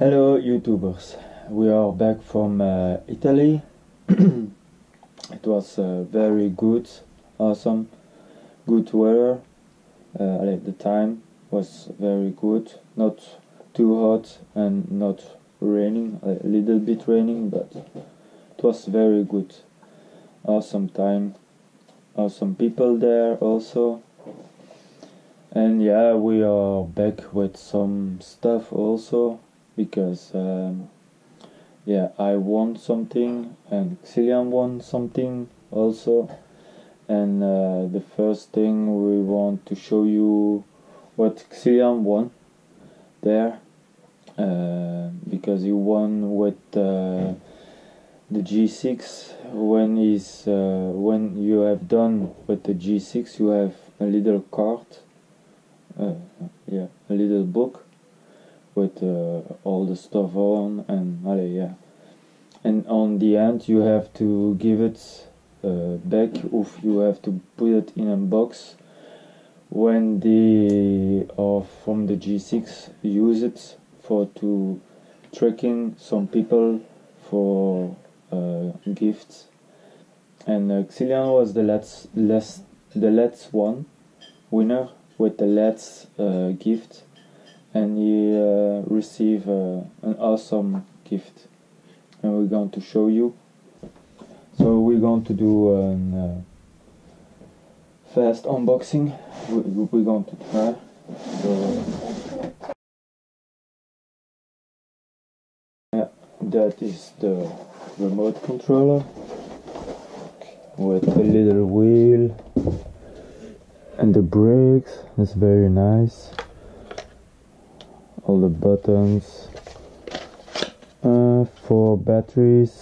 Hello YouTubers, we are back from Italy. It was very good, awesome, good weather. At the time was very good, not too hot and not raining, a little bit raining, but it was very good. Awesome time, awesome people there also. And yeah, we are back with some stuff also, because yeah, I won something and Xilian won something also, and the first thing we want to show you what Xilian won there, because he won with the G6. When you have done with the G6, you have a little card, yeah, a little book with all the stuff on, and yeah, and on the end you have to give it back, if you have to put it in a box when they are from the G6 use it for to tracking some people for gifts. And Xilian was the last one winner with the last gift, and he received an awesome gift, and we're going to show you. So we're going to do a fast unboxing. We're going to try. So yeah, that is the remote controller with a little wheel and the brakes. That's very nice. All the buttons, 4 batteries,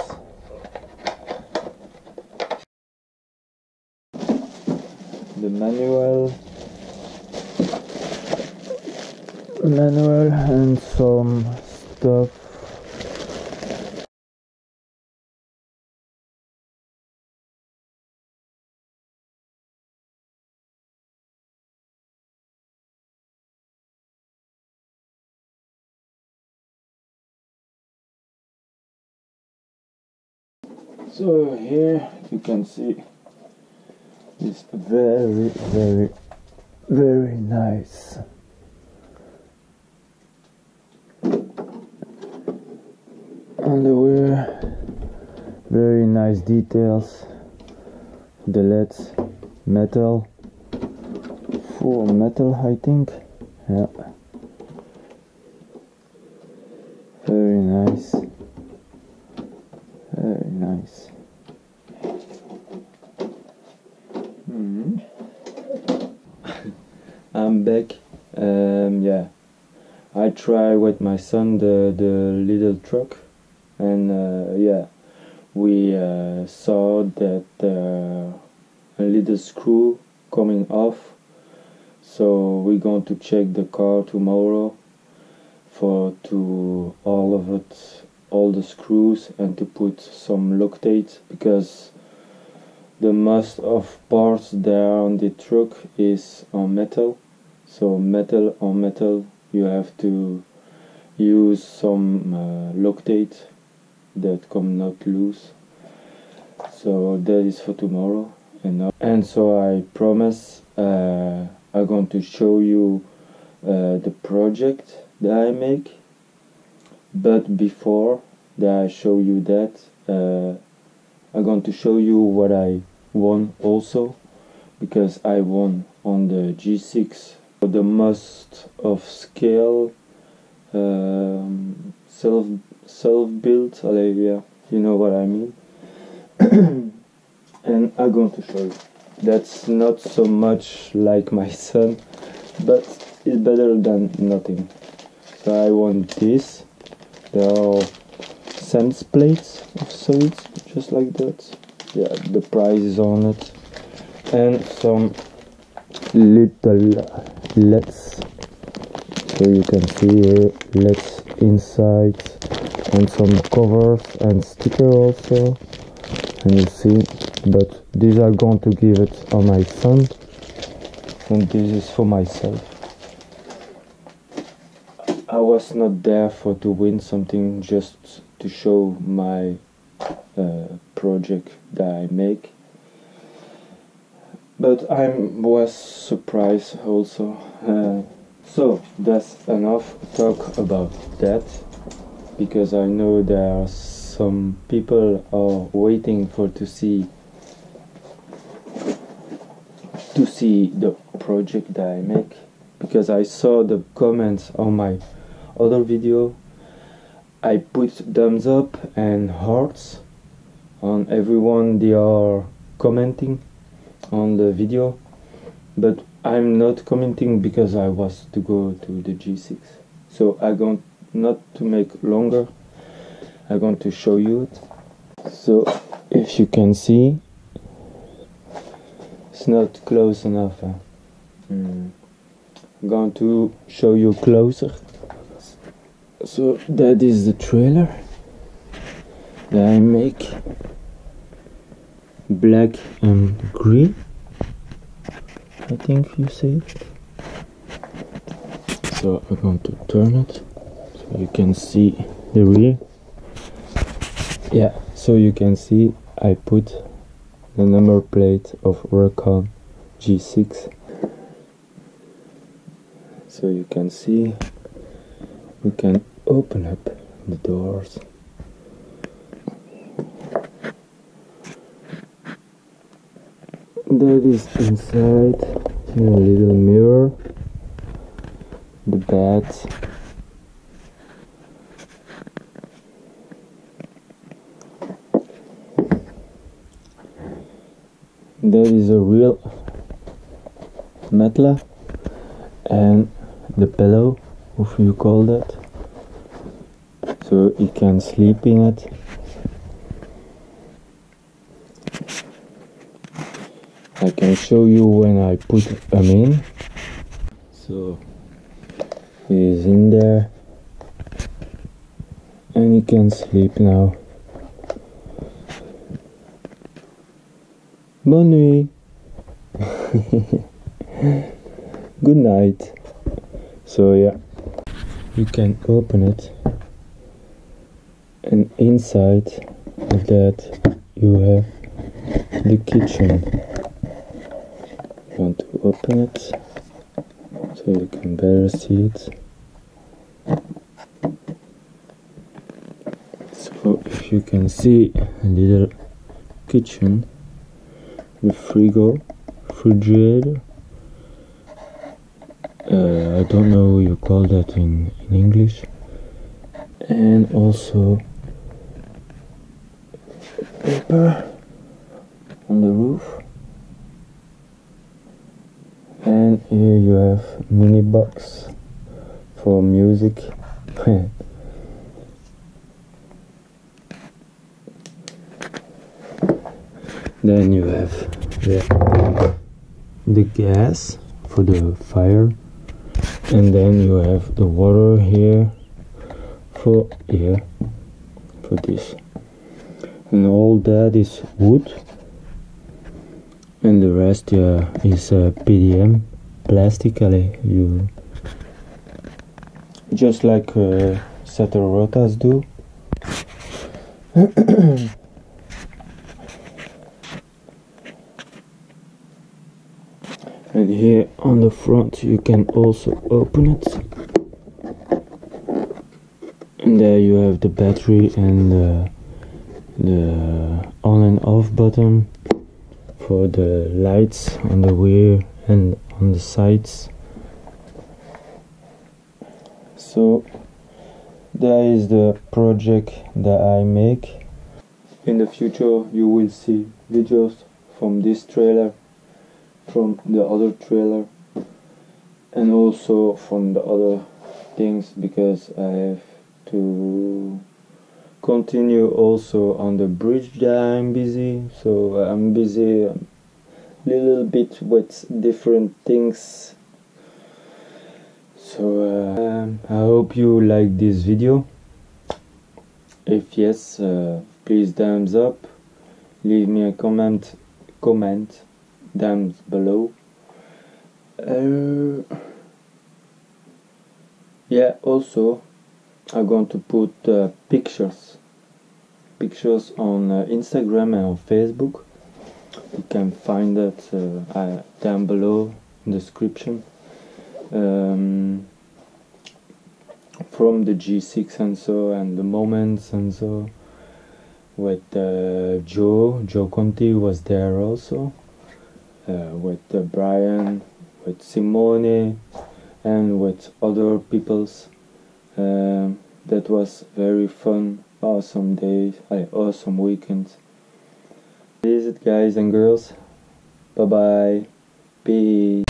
the manual and some stuff. So here you can see it's very nice. Underwear, very nice details. The LEDs, metal, full metal, I think. Yeah, very nice. Very nice. I'm back. Yeah, I try with my son the little truck, and yeah, we saw that a little screw coming off. So we're going to check the car tomorrow for to all the screws, and to put some Loctite, because the most of parts there on the truck is on metal. So metal on metal, you have to use some Loctite that come not loose. So that is for tomorrow. And so I promise I'm going to show you the project that I make. But before that I show you that, I'm going to show you what I won also, because I won on the G6 for the most of scale self-built, yeah, you know what I mean. And I'm going to show you. That's not so much like my son, but it's better than nothing. So I want this. There are cents plates of solids, just like that. Yeah, the price is on it, and some little LEDs. So you can see here LEDs inside, and some covers and sticker also. And you see, but these are going to give it on my son, and this is for myself. I was not there for to win something, just to show my project that I make. But I was surprised also. So that's enough talk about that, because I know there are some people are waiting for to see the project that I make, because I saw the comments on my other video. I put thumbs up and hearts on everyone they are commenting on the video, but I'm not commenting because I was to go to the G6. So I'm going not to make longer, I'm going to show you it. So if you can see, it's not close enough. I'm going to show you closer. So that is the trailer that I make, black and green, I think you say it. So I'm going to turn it so you can see the rear. Yeah, so you can see I put the number plate of Recon G6. So you can see we can open up the doors. That is inside, a little mirror, the bed, that is a real matla, and the pillow, if you call that, so you can sleep in it. I can show you when I put them in. So he is in there and he can sleep now. Bonne nuit. Good night. So yeah, you can open it, and inside of that you have the kitchen. Want to open it so you can better see it. So if you can see a little kitchen, the refrigerator, I don't know how you call that in English, and also paper on the roof. And here you have mini box for music. Then you have the gas for the fire, and then you have the water here for this, and all that is wood. And the rest is PDM, plastic, you just like Satarotas do. And here on the front you can also open it, and there you have the battery and the on and off button for the lights on the rear and on the sides. So that is the project that I make. In the future you will see videos from this trailer, from the other trailer, and also from the other things, because I have to continue also on the bridge that I'm busy. So I'm busy a little bit with different things. So I hope you like this video. If yes, please thumbs up, leave me a comment down below. Yeah, also I'm going to put pictures on Instagram and on Facebook. You can find that down below in the description. From the G6 and so, and the moments and so, with Joe Conti was there also, with Brian, with Simone, and with other peoples. That was very fun, awesome days, awesome weekends. This is it, guys and girls. Bye bye. Peace.